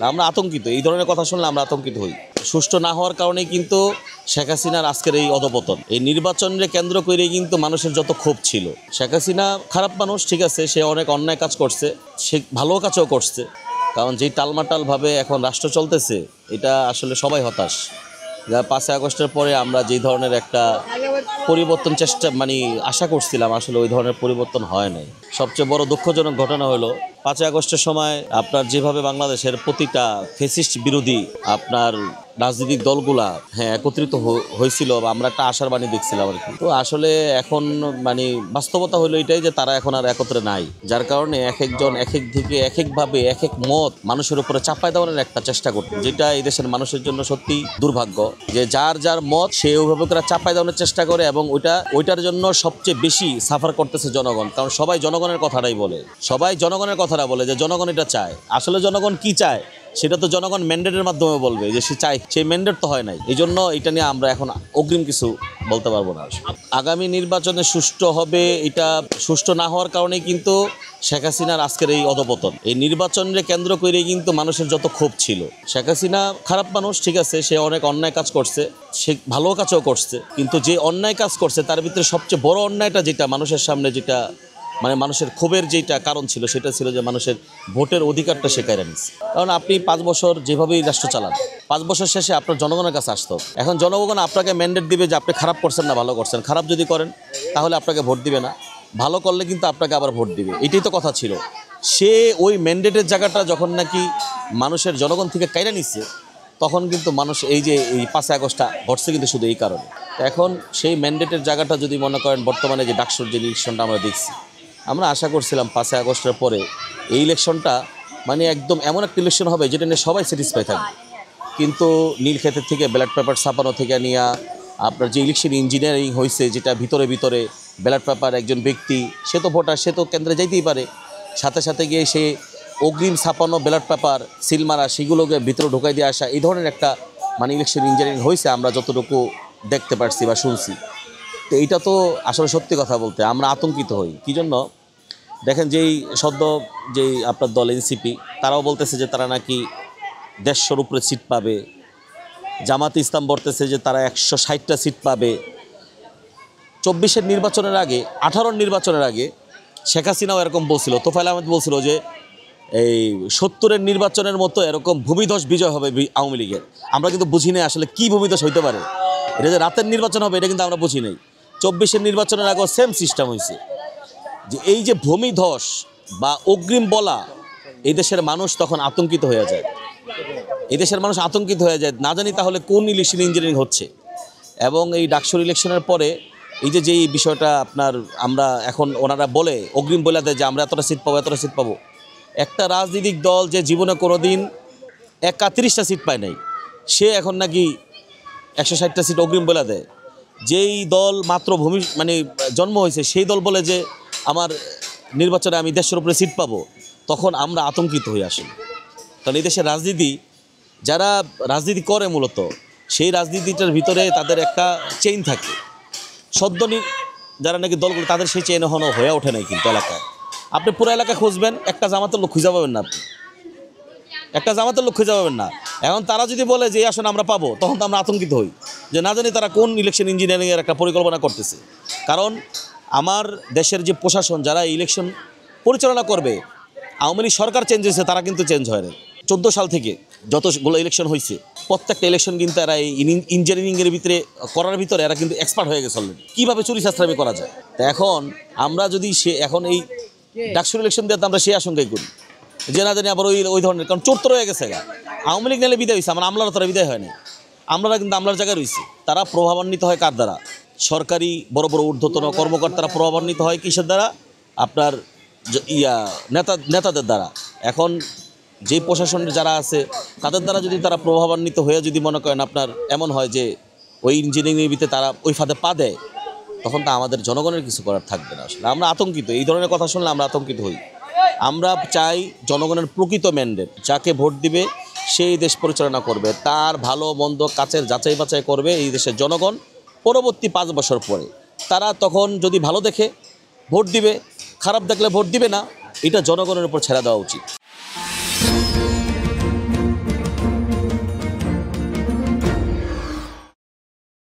আমরা আতঙ্কিত, এই ধরনের কথা শুনলে আমরা আতঙ্কিত হই। সুষ্ঠু না হওয়ার কারণেই কিন্তু শেখ হাসিনার আজকের এই অধপতন। এই নির্বাচনকে কেন্দ্র করেই কিন্তু মানুষের যত ক্ষোভ ছিল। শেখ হাসিনা খারাপ মানুষ, ঠিক আছে, সে অনেক অন্যায় কাজ করছে, সে ভালো কাজও করছে, কারণ যেই টালমাটালভাবে এখন রাষ্ট্র চলতেছে এটা আসলে সবাই হতাশ। যা 5ই আগস্টের পরে আমরা যেই ধরনের একটা পরিবর্তন আশা করছিলাম, আসলে ওই ধরনের পরিবর্তন হয় নাই। সবচেয়ে বড় দুঃখজনক ঘটনা হলো 5ই আগস্টের সময় আপনার যেভাবে বাংলাদেশের প্রতিটা ফ্যাসিস্ট বিরোধী আপনার রাজনৈতিক দলগুলা একত্রিত হয়েছিল, বা আমরা একটা আশার বাণী দেখছিলাম আর কি। তো আসলে এখন বাস্তবতা হলো এটাই যে তারা এখন আর একত্রে নাই, যার কারণে এক একজন এক এক দিকে এক একভাবে এক এক মত মানুষের উপরে চাপায় দেওয়ার একটা চেষ্টা করতে, যেটা এই দেশের মানুষের জন্য সত্যি দুর্ভাগ্য যে যার যার মত সে ওইভাবে করে চাপায় দেওয়ার চেষ্টা করে, এবং ওইটার জন্য সবচেয়ে বেশি সাফার করতেছে জনগণ। কারণ সবাই জনগণের কথাটাই বলে, সবাই জনগণের কথাটা বলে যে জনগণ এটা চায়। আসলে জনগণ কি চায় সেটা তো জনগণ ম্যান্ডেটের মাধ্যমে বলবে, যে সে চায়, সেই ম্যান্ডেট তো হয় নাই। এই জন্য এটা নিয়ে আমরা এখন অগ্রিম কিছু বলতে পারবো না। আগামী নির্বাচনে সুষ্ঠু হবে, এটা সুষ্ঠু না হওয়ার কারণেই কিন্তু শেখ হাসিনার আজকের এই অধপতন। এই নির্বাচনকে কেন্দ্র করেই কিন্তু মানুষের যত ক্ষোভ ছিল। শেখ হাসিনা খারাপ মানুষ, ঠিক আছে, সে অনেক অন্যায় কাজ করছে, সে ভালো কাজও করছে, কিন্তু যে অন্যায় কাজ করছে তার ভিতরে সবচেয়ে বড় অন্যায়টা যেটা মানুষের সামনে, যেটা মানুষের ক্ষোভের যেটা কারণ ছিল, সেটা ছিল যে মানুষের ভোটের অধিকারটা সে কেড়ে নিচ্ছে। কারণ আপনি 5 বছর যেভাবেই রাষ্ট্র চালান, 5 বছর শেষে আপনার জনগণের কাছে আসতো। এখন জনগণ আপনাকে ম্যান্ডেট দিবে যে আপনি খারাপ করছেন না ভালো করছেন। খারাপ যদি করেন তাহলে আপনাকে ভোট দিবে না, ভালো করলে কিন্তু আপনাকে আবার ভোট দিবে। এটাই তো কথা ছিল। সে ওই ম্যান্ডেটের জায়গাটা যখন নাকি মানুষের জনগণ থেকে কেড়ে নিচ্ছে, তখন কিন্তু মানুষ এই যে এই 5ই আগস্টটা ঘটছে কিন্তু শুধু এই কারণে। এখন সেই ম্যান্ডেটের জায়গাটা যদি মনে করেন, বর্তমানে যে ডাকসুর যে ইলেকশনটা আমরা দেখছি, আমরা আশা করছিলাম 5ই আগস্টের পরে এই ইলেকশনটা একদম এমন একটা ইলেকশন হবে যেটা নিয়ে সবাই স্যাটিসফাই থাকবে। কিন্তু নীলক্ষেতের থেকে ব্যালট পেপার ছাপানো থেকে নিয়ে আপনার যে ইলেকশন ইঞ্জিনিয়ারিং হয়েছে, যেটা ভিতরে ভিতরে ব্যালট পেপার, একজন ব্যক্তি সে তো ভোটার, সে তো কেন্দ্রে যাইতেই পারে, সাথে সাথে গিয়ে সে অগ্রিম ছাপানো ব্যালট পেপার সিল মারা সেগুলোকে ভিতরে ঢোকাই দিয়ে আসা, এই ধরনের একটা ইলেকশন ইঞ্জিনিয়ারিং হয়েছে আমরা যতটুকু দেখতে পারছি বা শুনছি। তো এইটা তো আসলে সত্যি কথা বলতে আমরা আতঙ্কিত হই। কী জন্য দেখেন, যেই আপনার দল এনসিপি, তারাও বলতেছে যে তারা নাকি 150-র উপরে সিট পাবে। জামাতে ইসলাম বলতেছে যে তারা 160টা সিট পাবে। 24-এর নির্বাচনের আগে, 18-র নির্বাচনের আগে শেখ হাসিনাও এরকম বলছিল, তোফায়েল আহমেদ বলছিল যে এই 70-এর নির্বাচনের মতো এরকম ভূমিধস বিজয় হবে আওয়ামী লীগের। আমরা কিন্তু বুঝি নাই আসলে কী ভূমিধস হইতে পারে। এটা যে রাতের নির্বাচন হবে এটা কিন্তু আমরা বুঝি নাই। 24-এর নির্বাচনের আগেও সেম সিস্টেম হয়েছে, যে এই যে ভূমিধস বা অগ্রিম বলা, এই দেশের মানুষ তখন আতঙ্কিত হয়ে যায়। এই দেশের মানুষ আতঙ্কিত হয়ে যায়, না জানি তাহলে কোন ইলেকশন ইঞ্জিনিয়ারিং হচ্ছে। এবং এই ডাকসুর ইলেকশনের পরে এই যে যেই বিষয়টা আমরা এখন ওনারা বলে অগ্রিম বলে দেয় যে আমরা এতটা সিট পাবো, এতটা সিট পাবো। একটা রাজনৈতিক দল যে জীবনে কোনো দিন 31টা সিট পায় নাই, সে এখন নাকি 160টা সিট অগ্রিম বলে দেয়। যেই দল মাত্র জন্ম হয়েছে সেই দল বলে যে আমার নির্বাচনে আমি 150-র উপরে সিট পাবো, তখন আমরা আতঙ্কিত হয়ে আসি। কারণ এই দেশের রাজনীতি, যারা রাজনীতি করে মূলত সেই রাজনীতিটার ভিতরে তাদের একটা চেইন থাকে। যারা নাকি দলগুলো, তাদের সেই চেইন এখনো হয়ে ওঠে নাই কিন্তু এলাকায়। আপনি পুরো এলাকা খুঁজবেন, একটা জামাতের লোক খুঁজে পাবেন না, আপনি একটা জামাতের লোক খুঁজে পাবেন না। এখন তারা যদি বলে যে এই আসন আমরা পাবো, তখন তো আমরা আতঙ্কিত হই যে না জানি তারা কোন ইলেকশন ইঞ্জিনিয়ারিংয়ের একটা পরিকল্পনা করতেছে। কারণ আমার দেশের যে প্রশাসন, যারা ইলেকশন পরিচালনা করবে, আওয়ামী লীগ সরকার চেঞ্জ হয়েছে, তারা কিন্তু চেঞ্জ হয় না। 14 সাল থেকে যতগুলো ইলেকশন হয়েছে, প্রত্যেকটা ইলেকশন কিন্তু এরা এই ইঞ্জিনিয়ারিংয়ের ভিতরে এরা কিন্তু এক্সপার্ট হয়ে গেছে অলরেডি, কীভাবে চুরি চাস্তামি করা যায়। তো এখন আমরা যদি এখন এই ডাকসুর ইলেকশন দিয়ে আমরা সেই আশঙ্কাই করি যে না জানি আবার ওই ধরনের, কারণ চোর তো রয়ে গেছে। আওয়ামী লীগ নিলে বিদায় হয়েছে, আমলারা তারা বিদায় হয় না। আমরা কিন্তু আমলার জায়গায় রয়েছি। তারা প্রভাবান্বিত হয় কার দ্বারা? সরকারি বড় বড় ঊর্ধ্বতন কর্মকর্তারা প্রভাবান্বিত হয় কিসের দ্বারা? আপনার নেতাদের দ্বারা। এখন যে প্রশাসনের যারা আছে তাদের দ্বারা যদি তারা প্রভাবান্বিত হয়ে যদি মনে করেন আপনার এমন হয় যে ওই ইঞ্জিনিয়ারিংয়ের ভিতরে তারা ওই ফাঁদে পা দেয়, তখন তো আমাদের জনগণের কিছু করার থাকবে না। আসলে আমরা আতঙ্কিত, এই ধরনের কথা শুনলে আমরা আতঙ্কিত হই। আমরা চাই জনগণের প্রকৃত ম্যান্ডেট, যাকে ভোট দিবে সেই দেশ পরিচালনা করবে, তার ভালো মন্দ কাছের যাচাই বাছাই করবে এই দেশের জনগণ। পরবর্তী 5 বছর পরে তারা তখন যদি ভালো দেখে ভোট দিবে, খারাপ দেখলে ভোট দিবে না। এটা জনগণের উপর ছেড়ে দেওয়া উচিত।